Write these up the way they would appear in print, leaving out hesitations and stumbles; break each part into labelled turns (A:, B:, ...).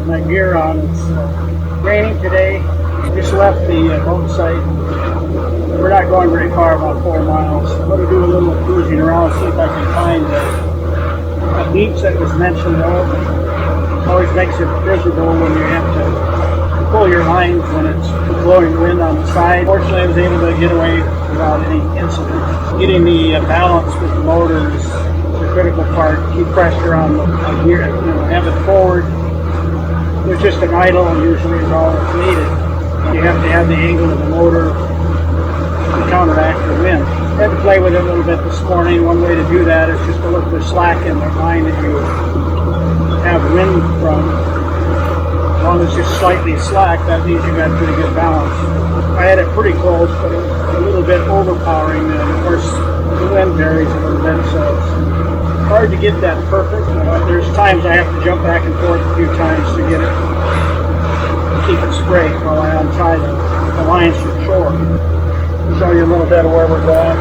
A: with my gear on. It's raining today. Just left the boat site. We're not going very far, about 4 miles. I'm going to do a little cruising around, see if I can find a beach that was mentioned though. It always makes it miserable when you have to pull your lines when it's blowing wind on the side. Fortunately, I was able to get away without any incident. Getting the balance with the motor is the critical part. Keep pressure on the gear, have it forward. There's just an idle usually is all that's needed. You have to have the angle of the motor to counteract the wind. I had to play with it a little bit this morning. One way to do that is just to look for slack in the line that you have wind from. As long as it's just slightly slack, that means you got pretty good balance. I had it pretty close, but it was a little bit overpowering, and of course the wind varies a little bit, so it's hard to get that perfect. There's times I have to jump back and forth a few times to get it, keep it straight while I untie the lines from shore. I'll show you a little bit of where we're going.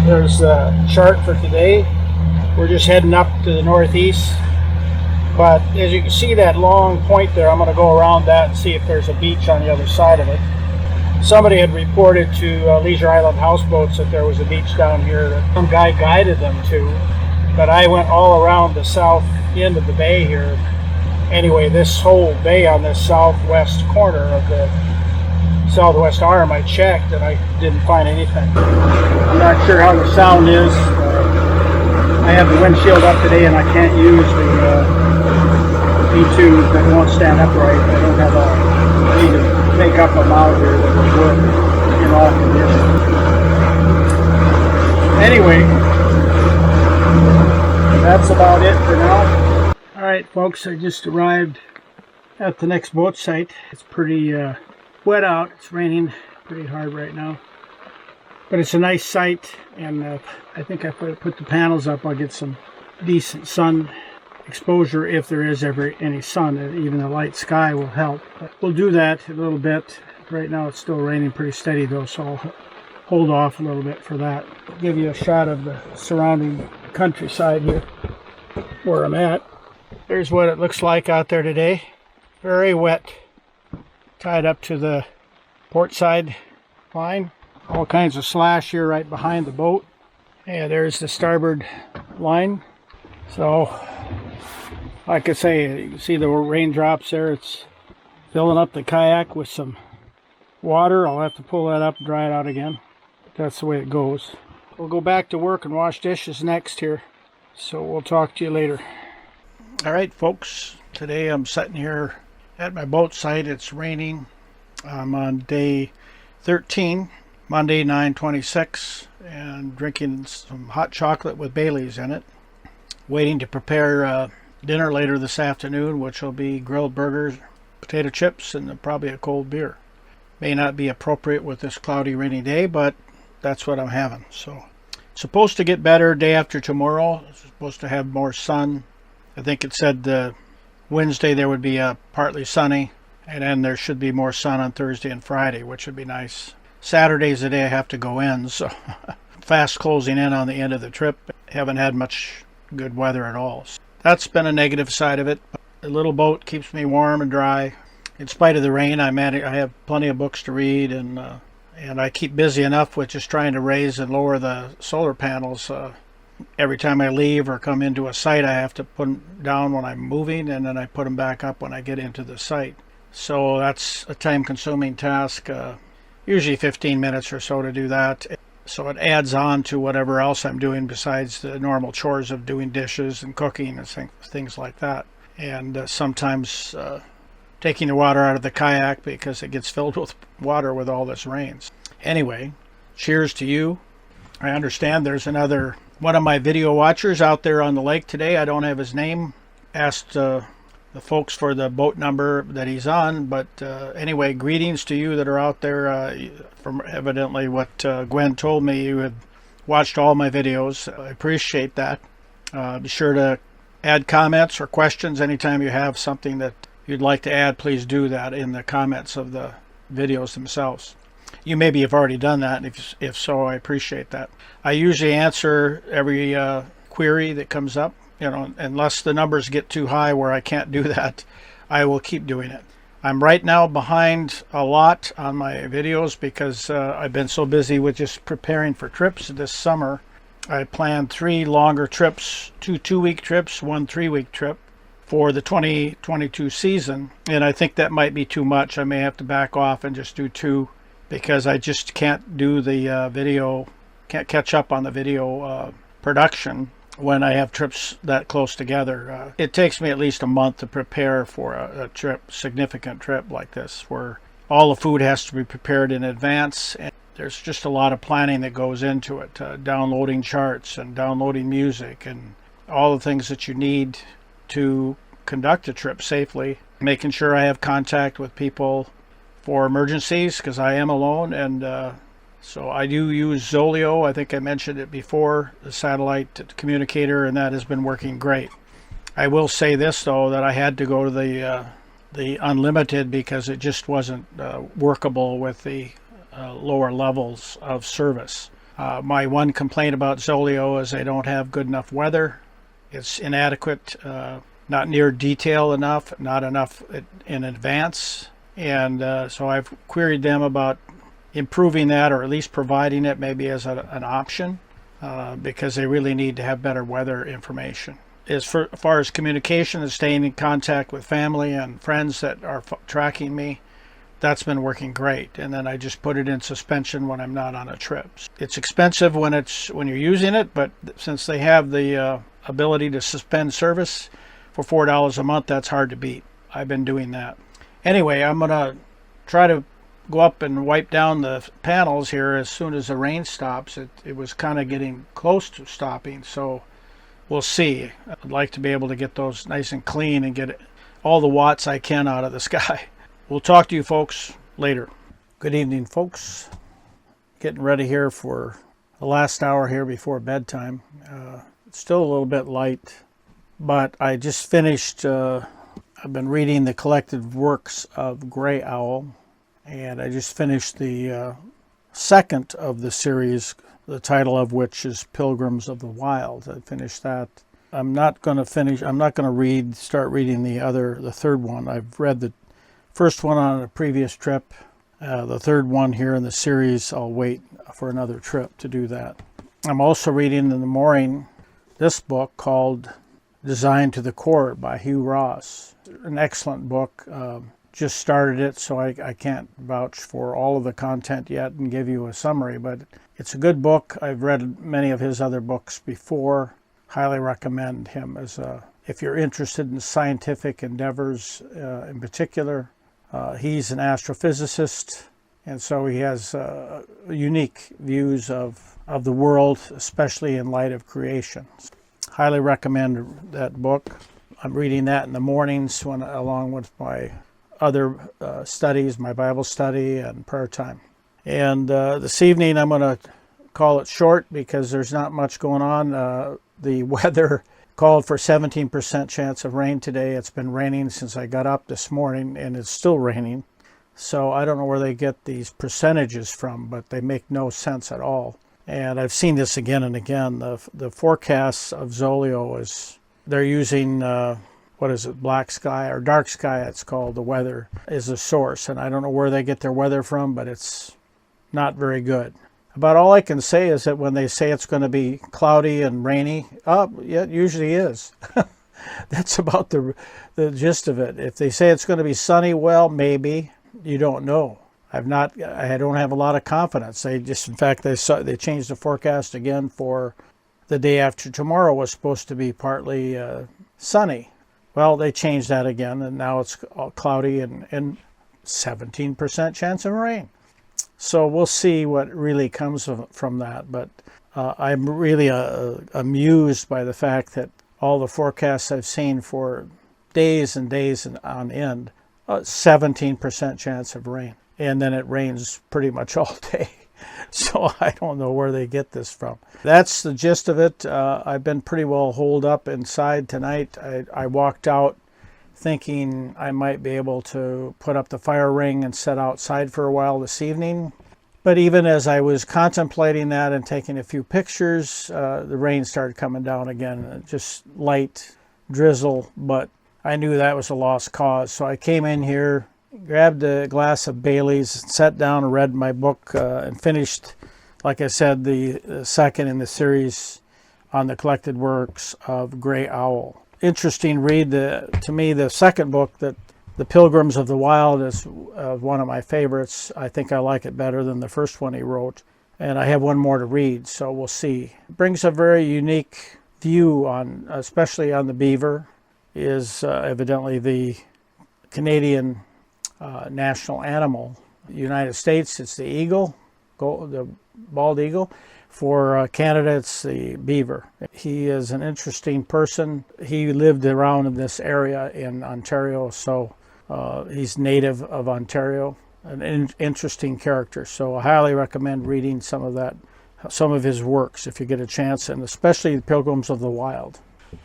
A: There's the chart for today. We're just heading up to the northeast, but as you can see that long point there, I'm going to go around that and see if there's a beach on the other side of it. Somebody had reported to Leisure Island Houseboats that there was a beach down here that some guy guided them to, but I went all around the south end of the bay here. Anyway, this whole bay on this southwest corner of the southwest arm I checked and I didn't find anything. I'm not sure how the sound is. I have the windshield up today and I can't use the V2 that won't stand upright. I don't have I need to make up a mount here that will work in all conditions. Anyway, that's about it for now. Alright folks, I just arrived at the next boat site. It's pretty wet out. It's raining pretty hard right now. But it's a nice site, and I think if I put the panels up, I'll get some decent sun exposure if there is ever any sun. Even a light sky will help. But we'll do that a little bit. Right now it's still raining pretty steady though, so I'll hold off a little bit for that. I'll give you a shot of the surrounding countryside here where I'm at. Here's what it looks like out there today. Very wet. Tied up to the port side line. All kinds of slash here right behind the boat. Yeah, there's the starboard line. So, like I say, you can see the raindrops there. It's filling up the kayak with some water. I'll have to pull that up and dry it out again. But that's the way it goes. We'll go back to work and wash dishes next here. So we'll talk to you later. Alright folks, today I'm sitting here at my boat site. It's raining. I'm on day 13. Monday 9/26, and drinking some hot chocolate with Bailey's in it. Waiting to prepare dinner later this afternoon, which will be grilled burgers, potato chips, and probably a cold beer. May not be appropriate with this cloudy, rainy day, but that's what I'm having. So it's supposed to get better day after tomorrow. It's supposed to have more sun. I think it said Wednesday there would be partly sunny, and then there should be more sun on Thursday and Friday, which would be nice. Saturday's the day I have to go in, so fast closing in on the end of the trip. Haven't had much good weather at all. So that's been a negative side of it. The little boat keeps me warm and dry. In spite of the rain, I have plenty of books to read, and I keep busy enough with just trying to raise and lower the solar panels. Every time I leave or come into a site, I have to put them down when I'm moving, and then I put them back up when I get into the site. So that's a time-consuming task. Usually 15 minutes or so to do that. So it adds on to whatever else I'm doing besides the normal chores of doing dishes and cooking and things like that. And sometimes taking the water out of the kayak because it gets filled with water with all this rain. Anyway, cheers to you. I understand there's another one of my video watchers out there on the lake today. I don't have his name. Asked the folks for the boat number that he's on, but anyway, greetings to you that are out there. From evidently what Gwen told me, you had watched all my videos. I appreciate that. Be sure to add comments or questions anytime you have something that you'd like to add. Please do that in the comments of the videos themselves. You maybe have already done that, and if so, I appreciate that. I usually answer every query that comes up, you know, unless the numbers get too high where I can't do that, I will keep doing it. I'm right now behind a lot on my videos because I've been so busy with just preparing for trips this summer. I planned 3 longer trips, 2 2-week trips, 1 3-week trip for the 2022 season. And I think that might be too much. I may have to back off and just do 2 because I just can't do the video, can't catch up on the video production when I have trips that close together. It takes me at least a month to prepare for a trip, significant trip like this, where all the food has to be prepared in advance, and there's just a lot of planning that goes into it, downloading charts and downloading music and all the things that you need to conduct a trip safely, making sure I have contact with people for emergencies because I am alone. And so I do use Zoleo. I think I mentioned it before, the satellite communicator, and that has been working great. I will say this though, that I had to go to the unlimited because it just wasn't workable with the lower levels of service. My one complaint about Zoleo is they don't have good enough weather. It's inadequate, not near detail enough, not enough in advance. And so I've queried them about improving that, or at least providing it maybe as an option, because they really need to have better weather information. As far as communication and staying in contact with family and friends that are tracking me, that's been working great. And then I just put it in suspension when I'm not on a trip. It's expensive when you're using it, but since they have the ability to suspend service for $4 a month, that's hard to beat. I've been doing that. Anyway, I'm gonna try to go up and wipe down the panels here as soon as the rain stops. It was kind of getting close to stopping, so we'll see. I'd like to be able to get those nice and clean and get all the watts I can out of the sky. We'll talk to you folks later. Good evening, folks. Getting ready here for the last hour here before bedtime. It's still a little bit light, but I just finished, I've been reading the collected works of Gray Owl, and I just finished the second of the series, the title of which is Pilgrims of the Wild. I finished that. I'm not going to start reading the third one. I've read the first one on a previous trip. The third one here in the series, I'll wait for another trip to do that. I'm also reading in the morning this book called Designed to the Core by Hugh Ross. An excellent book. Just started it, so I can't vouch for all of the content yet and give you a summary, but it's a good book. I've read many of his other books before. Highly recommend him if you're interested in scientific endeavors in particular. He's an astrophysicist, and so he has unique views of the world, especially in light of creation. Highly recommend that book. I'm reading that in the mornings along with my other studies, my Bible study and prayer time. And this evening I'm going to call it short because there's not much going on. The weather called for 17% chance of rain today. It's been raining since I got up this morning, and it's still raining. So I don't know where they get these percentages from, but they make no sense at all. And I've seen this again and again. The forecasts of Zoleo they're using black sky or dark sky, it's called, the weather is a source. And I don't know where they get their weather from, but it's not very good. About all I can say is that when they say it's going to be cloudy and rainy, yeah, it usually is. That's about the gist of it. If they say it's going to be sunny, well, maybe. You don't know. I don't have a lot of confidence. In fact, they changed the forecast again for the day after tomorrow was supposed to be partly sunny. Well, they changed that again, and now it's all cloudy and 17% chance of rain. So we'll see what really comes from that. But I'm really amused by the fact that all the forecasts I've seen for days and days on end, 17% chance of rain. And then it rains pretty much all day. So I don't know where they get this from. That's the gist of it. I've been pretty well holed up inside tonight. I walked out thinking I might be able to put up the fire ring and sit outside for a while this evening. But even as I was contemplating that and taking a few pictures, the rain started coming down again, just light drizzle, but I knew that was a lost cause. So I came in here, grabbed a glass of Bailey's, sat down and read my book, and finished, like I said, the second in the series on the collected works of Gray Owl. Interesting read. To me, the second book, that The Pilgrims of the Wild, is one of my favorites. I think I like it better than the first one he wrote. And I have one more to read, so we'll see. It brings a very unique view on, especially on the beaver. Is evidently the Canadian national animal. United States, it's the eagle, the bald eagle. For Canada, it's the beaver. He is an interesting person. He lived around in this area in Ontario, so he's native of Ontario. An interesting character. So I highly recommend reading some of his works if you get a chance, and especially The Pilgrims of the Wild.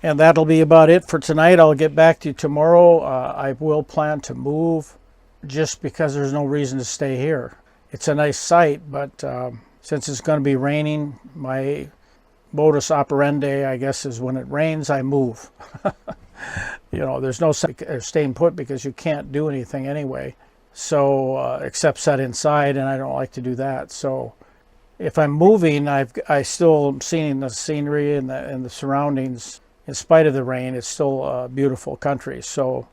A: And that'll be about it for tonight. I'll get back to you tomorrow. I will plan to move just because there's no reason to stay here. It's a nice site, but since it's going to be raining, my modus operandi, I guess, is when it rains, I move. You know, there's no staying put because you can't do anything anyway. So, except sit inside, and I don't like to do that. So if I'm moving, I still am seeing the scenery and the surroundings. In spite of the rain, it's still a beautiful country. So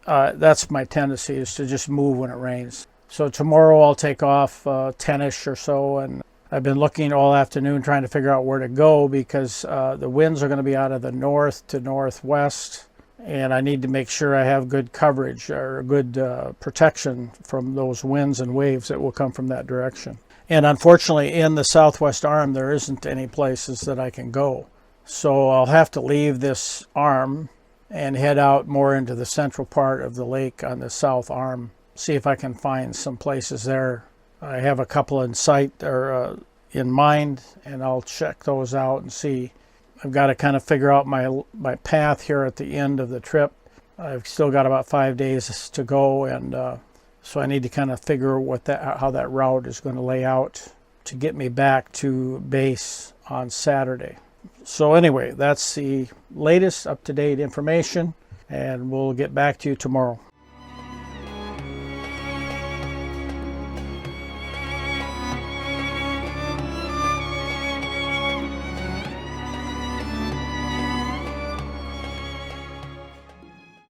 A: that's my tendency, is to just move when it rains. So tomorrow I'll take off 10-ish or so, and I've been looking all afternoon trying to figure out where to go, because the winds are going to be out of the north to northwest, and I need to make sure I have good coverage or good protection from those winds and waves that will come from that direction. And unfortunately, in the southwest arm, there isn't any places that I can go. So I'll have to leave this arm and head out more into the central part of the lake on the south arm. See if I can find some places there. I have a couple in sight or in mind, and I'll check those out and see. I've got to kind of figure out my path here at the end of the trip. I've still got about 5 days to go, and so I need to kind of figure how that route is going to lay out to get me back to base on Saturday. So anyway, that's the latest up-to-date information, and we'll get back to you tomorrow.